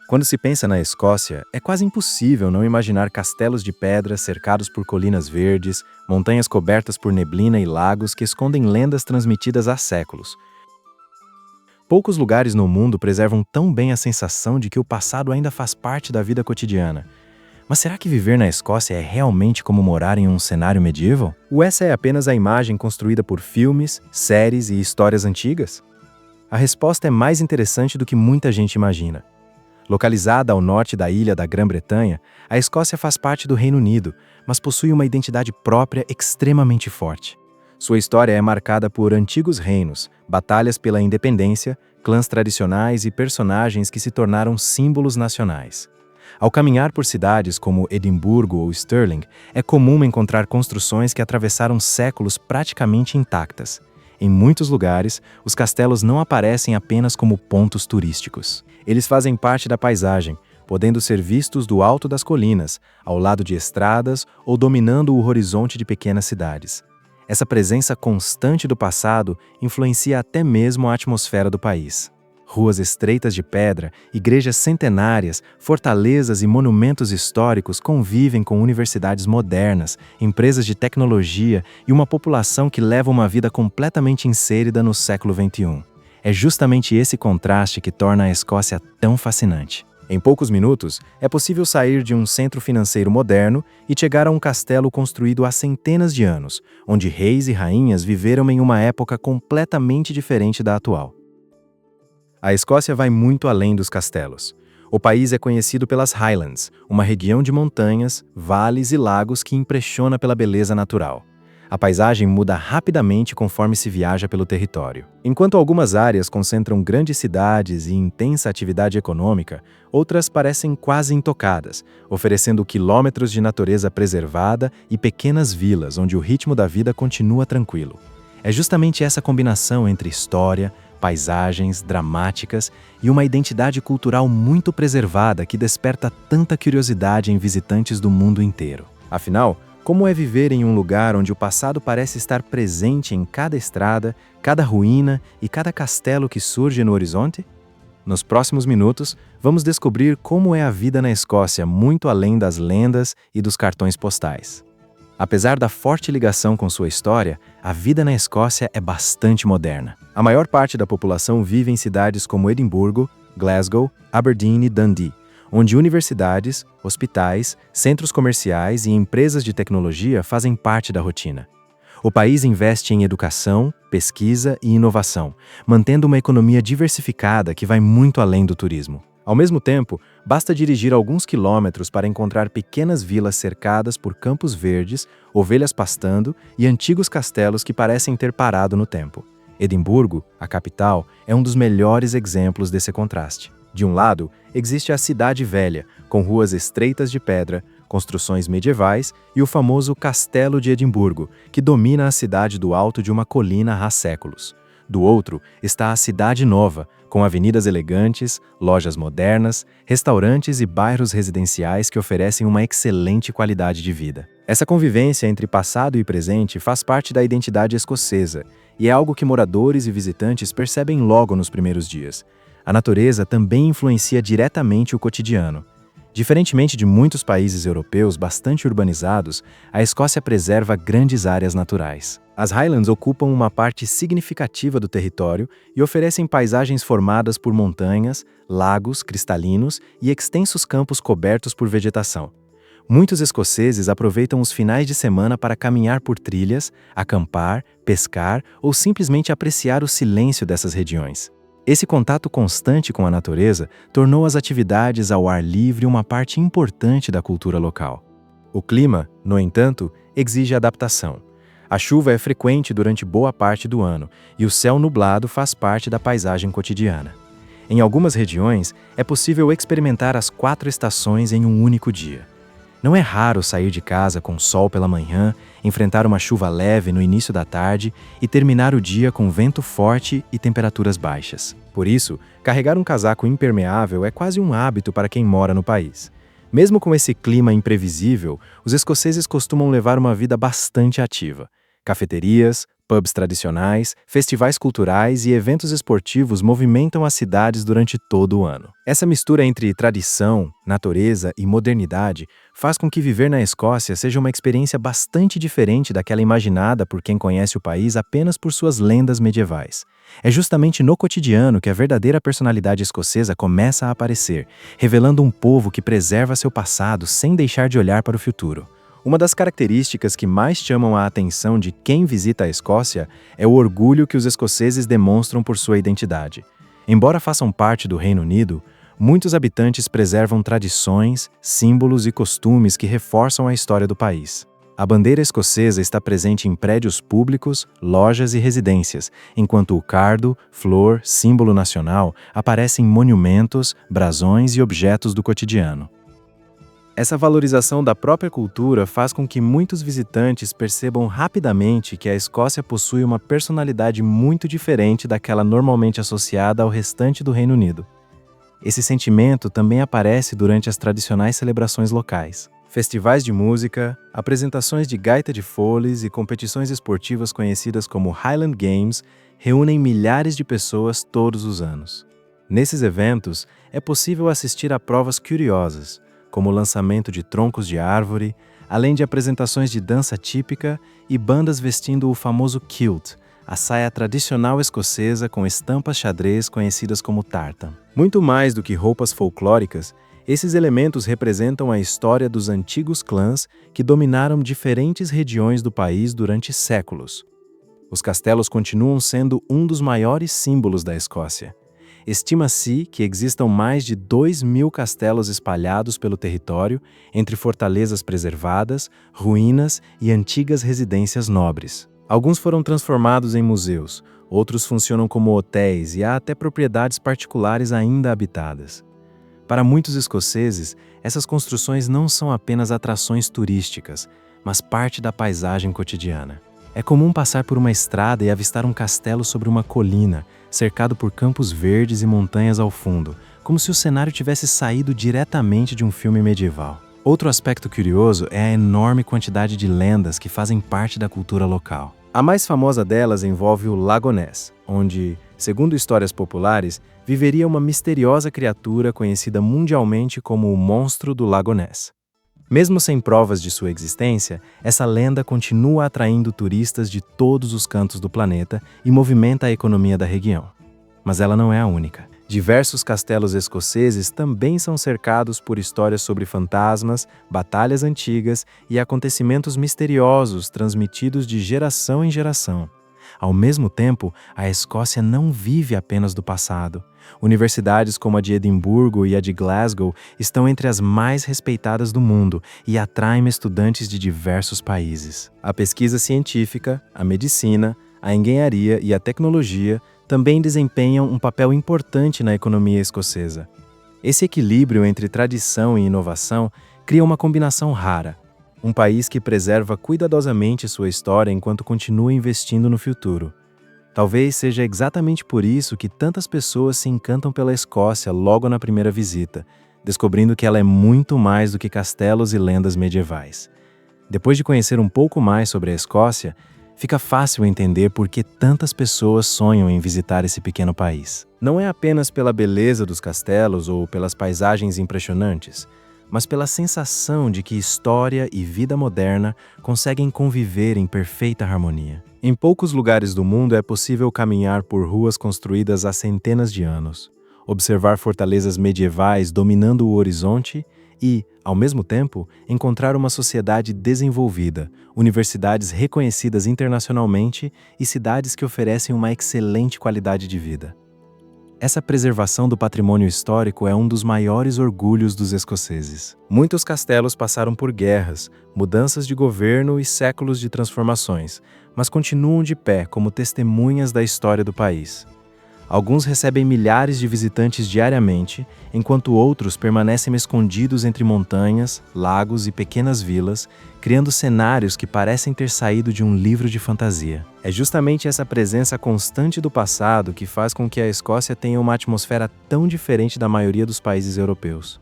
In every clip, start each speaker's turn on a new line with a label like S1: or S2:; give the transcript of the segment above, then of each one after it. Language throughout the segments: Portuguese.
S1: Quando se pensa na Escócia, é quase impossível não imaginar castelos de pedra cercados por colinas verdes, montanhas cobertas por neblina e lagos que escondem lendas transmitidas há séculos. Poucos lugares no mundo preservam tão bem a sensação de que o passado ainda faz parte da vida cotidiana. Mas será que viver na Escócia é realmente como morar em um cenário medieval? Ou essa é apenas a imagem construída por filmes, séries e histórias antigas? A resposta é mais interessante do que muita gente imagina. Localizada ao norte da ilha da Grã-Bretanha, a Escócia faz parte do Reino Unido, mas possui uma identidade própria extremamente forte. Sua história é marcada por antigos reinos, batalhas pela independência, clãs tradicionais e personagens que se tornaram símbolos nacionais. Ao caminhar por cidades como Edimburgo ou Stirling, é comum encontrar construções que atravessaram séculos praticamente intactas. Em muitos lugares, os castelos não aparecem apenas como pontos turísticos. Eles fazem parte da paisagem, podendo ser vistos do alto das colinas, ao lado de estradas ou dominando o horizonte de pequenas cidades. Essa presença constante do passado influencia até mesmo a atmosfera do país. Ruas estreitas de pedra, igrejas centenárias, fortalezas e monumentos históricos convivem com universidades modernas, empresas de tecnologia e uma população que leva uma vida completamente insérida no século XXI. É justamente esse contraste que torna a Escócia tão fascinante. Em poucos minutos, é possível sair de um centro financeiro moderno e chegar a um castelo construído há centenas de anos, onde reis e rainhas viveram em uma época completamente diferente da atual. A Escócia vai muito além dos castelos. O país é conhecido pelas Highlands, uma região de montanhas, vales e lagos que impressiona pela beleza natural. A paisagem muda rapidamente conforme se viaja pelo território. Enquanto algumas áreas concentram grandes cidades e intensa atividade econômica, outras parecem quase intocadas, oferecendo quilômetros de natureza preservada e pequenas vilas onde o ritmo da vida continua tranquilo. É justamente essa combinação entre história, paisagens dramáticas e uma identidade cultural muito preservada que desperta tanta curiosidade em visitantes do mundo inteiro. Afinal, como é viver em um lugar onde o passado parece estar presente em cada estrada, cada ruína e cada castelo que surge no horizonte? Nos próximos minutos, vamos descobrir como é a vida na Escócia muito além das lendas e dos cartões postais. Apesar da forte ligação com sua história, a vida na Escócia é bastante moderna. A maior parte da população vive em cidades como Edimburgo, Glasgow, Aberdeen e Dundee, onde universidades, hospitais, centros comerciais e empresas de tecnologia fazem parte da rotina. O país investe em educação, pesquisa e inovação, mantendo uma economia diversificada que vai muito além do turismo. Ao mesmo tempo, basta dirigir alguns quilômetros para encontrar pequenas vilas cercadas por campos verdes, ovelhas pastando e antigos castelos que parecem ter parado no tempo. Edimburgo, a capital, é um dos melhores exemplos desse contraste. De um lado, existe a Cidade Velha, com ruas estreitas de pedra, construções medievais e o famoso Castelo de Edimburgo, que domina a cidade do alto de uma colina há séculos. Do outro está a Cidade Nova, com avenidas elegantes, lojas modernas, restaurantes e bairros residenciais que oferecem uma excelente qualidade de vida. Essa convivência entre passado e presente faz parte da identidade escocesa e é algo que moradores e visitantes percebem logo nos primeiros dias. A natureza também influencia diretamente o cotidiano. Diferentemente de muitos países europeus bastante urbanizados, a Escócia preserva grandes áreas naturais. As Highlands ocupam uma parte significativa do território e oferecem paisagens formadas por montanhas, lagos cristalinos e extensos campos cobertos por vegetação. Muitos escoceses aproveitam os finais de semana para caminhar por trilhas, acampar, pescar ou simplesmente apreciar o silêncio dessas regiões. Esse contato constante com a natureza tornou as atividades ao ar livre uma parte importante da cultura local. O clima, no entanto, exige adaptação. A chuva é frequente durante boa parte do ano e o céu nublado faz parte da paisagem cotidiana. Em algumas regiões, é possível experimentar as 4 estações em um único dia. Não é raro sair de casa com sol pela manhã, enfrentar uma chuva leve no início da tarde e terminar o dia com vento forte e temperaturas baixas. Por isso, carregar um casaco impermeável é quase um hábito para quem mora no país. Mesmo com esse clima imprevisível, os escoceses costumam levar uma vida bastante ativa. Cafeterias, Pubs tradicionais, festivais culturais e eventos esportivos movimentam as cidades durante todo o ano. Essa mistura entre tradição, natureza e modernidade faz com que viver na Escócia seja uma experiência bastante diferente daquela imaginada por quem conhece o país apenas por suas lendas medievais. É justamente no cotidiano que a verdadeira personalidade escocesa começa a aparecer, revelando um povo que preserva seu passado sem deixar de olhar para o futuro. Uma das características que mais chamam a atenção de quem visita a Escócia é o orgulho que os escoceses demonstram por sua identidade. Embora façam parte do Reino Unido, muitos habitantes preservam tradições, símbolos e costumes que reforçam a história do país. A bandeira escocesa está presente em prédios públicos, lojas e residências, enquanto o cardo, flor, símbolo nacional, aparece em monumentos, brasões e objetos do cotidiano. Essa valorização da própria cultura faz com que muitos visitantes percebam rapidamente que a Escócia possui uma personalidade muito diferente daquela normalmente associada ao restante do Reino Unido. Esse sentimento também aparece durante as tradicionais celebrações locais. Festivais de música, apresentações de gaita de foles e competições esportivas conhecidas como Highland Games reúnem milhares de pessoas todos os anos. Nesses eventos, é possível assistir a provas curiosas, como o lançamento de troncos de árvore, além de apresentações de dança típica e bandas vestindo o famoso kilt, a saia tradicional escocesa com estampas xadrez conhecidas como tartan. Muito mais do que roupas folclóricas, esses elementos representam a história dos antigos clãs que dominaram diferentes regiões do país durante séculos. Os castelos continuam sendo um dos maiores símbolos da Escócia. Estima-se que existam mais de 2.000 castelos espalhados pelo território, entre fortalezas preservadas, ruínas e antigas residências nobres. Alguns foram transformados em museus, outros funcionam como hotéis e há até propriedades particulares ainda habitadas. Para muitos escoceses, essas construções não são apenas atrações turísticas, mas parte da paisagem cotidiana. É comum passar por uma estrada e avistar um castelo sobre uma colina, cercado por campos verdes e montanhas ao fundo, como se o cenário tivesse saído diretamente de um filme medieval. Outro aspecto curioso é a enorme quantidade de lendas que fazem parte da cultura local. A mais famosa delas envolve o Lago Ness, onde, segundo histórias populares, viveria uma misteriosa criatura conhecida mundialmente como o Monstro do Lago Ness. Mesmo sem provas de sua existência, essa lenda continua atraindo turistas de todos os cantos do planeta e movimenta a economia da região. Mas ela não é a única. Diversos castelos escoceses também são cercados por histórias sobre fantasmas, batalhas antigas e acontecimentos misteriosos transmitidos de geração em geração. Ao mesmo tempo, a Escócia não vive apenas do passado. Universidades como a de Edimburgo e a de Glasgow estão entre as mais respeitadas do mundo e atraem estudantes de diversos países. A pesquisa científica, a medicina, a engenharia e a tecnologia também desempenham um papel importante na economia escocesa. Esse equilíbrio entre tradição e inovação cria uma combinação rara. Um país que preserva cuidadosamente sua história enquanto continua investindo no futuro. Talvez seja exatamente por isso que tantas pessoas se encantam pela Escócia logo na primeira visita, descobrindo que ela é muito mais do que castelos e lendas medievais. Depois de conhecer um pouco mais sobre a Escócia, fica fácil entender por que tantas pessoas sonham em visitar esse pequeno país. Não é apenas pela beleza dos castelos ou pelas paisagens impressionantes, mas pela sensação de que história e vida moderna conseguem conviver em perfeita harmonia. Em poucos lugares do mundo é possível caminhar por ruas construídas há centenas de anos, observar fortalezas medievais dominando o horizonte e, ao mesmo tempo, encontrar uma sociedade desenvolvida, universidades reconhecidas internacionalmente e cidades que oferecem uma excelente qualidade de vida. Essa preservação do patrimônio histórico é um dos maiores orgulhos dos escoceses. Muitos castelos passaram por guerras, mudanças de governo e séculos de transformações, mas continuam de pé como testemunhas da história do país. Alguns recebem milhares de visitantes diariamente, enquanto outros permanecem escondidos entre montanhas, lagos e pequenas vilas, criando cenários que parecem ter saído de um livro de fantasia. É justamente essa presença constante do passado que faz com que a Escócia tenha uma atmosfera tão diferente da maioria dos países europeus.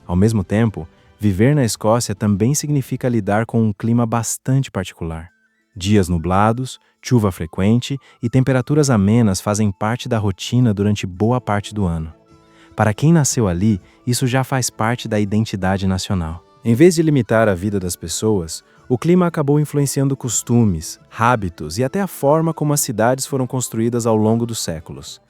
S1: Ao mesmo tempo, viver na Escócia também significa lidar com um clima bastante particular. Dias nublados, chuva frequente e temperaturas amenas fazem parte da rotina durante boa parte do ano. Para quem nasceu ali, isso já faz parte da identidade nacional. Em vez de limitar a vida das pessoas, o clima acabou influenciando costumes, hábitos e até a forma como as cidades foram construídas ao longo dos séculos.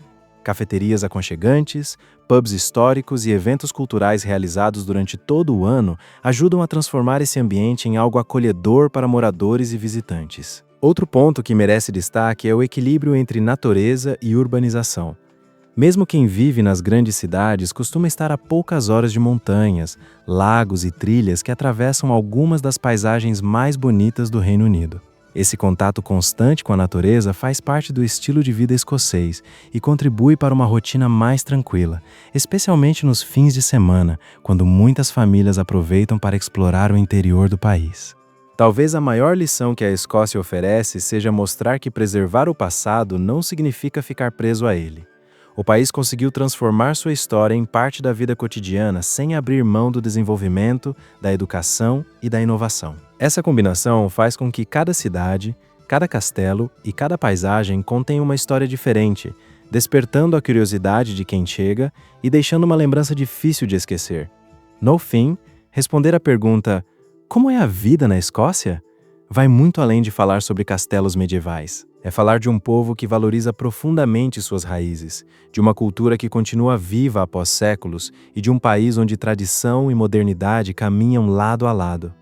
S1: Cafeterias aconchegantes, pubs históricos e eventos culturais realizados durante todo o ano ajudam a transformar esse ambiente em algo acolhedor para moradores e visitantes. Outro ponto que merece destaque é o equilíbrio entre natureza e urbanização. Mesmo quem vive nas grandes cidades costuma estar a poucas horas de montanhas, lagos e trilhas que atravessam algumas das paisagens mais bonitas do Reino Unido. Esse contato constante com a natureza faz parte do estilo de vida escocês e contribui para uma rotina mais tranquila, especialmente nos fins de semana, quando muitas famílias aproveitam para explorar o interior do país. Talvez a maior lição que a Escócia oferece seja mostrar que preservar o passado não significa ficar preso a ele. O país conseguiu transformar sua história em parte da vida cotidiana sem abrir mão do desenvolvimento, da educação e da inovação. Essa combinação faz com que cada cidade, cada castelo e cada paisagem contenha uma história diferente, despertando a curiosidade de quem chega e deixando uma lembrança difícil de esquecer. No fim, responder à pergunta "Como é a vida na Escócia?" vai muito além de falar sobre castelos medievais. É falar de um povo que valoriza profundamente suas raízes, de uma cultura que continua viva após séculos e de um país onde tradição e modernidade caminham lado a lado.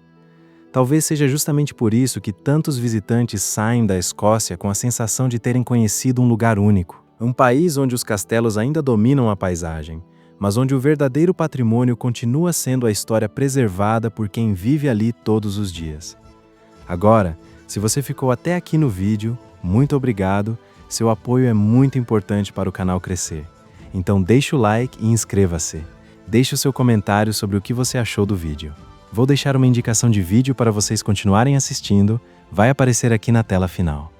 S1: Talvez seja justamente por isso que tantos visitantes saem da Escócia com a sensação de terem conhecido um lugar único. Um país onde os castelos ainda dominam a paisagem, mas onde o verdadeiro patrimônio continua sendo a história preservada por quem vive ali todos os dias. Agora, se você ficou até aqui no vídeo, muito obrigado, seu apoio é muito importante para o canal crescer. Então deixe o like e inscreva-se. Deixe o seu comentário sobre o que você achou do vídeo. Vou deixar uma indicação de vídeo para vocês continuarem assistindo, vai aparecer aqui na tela final.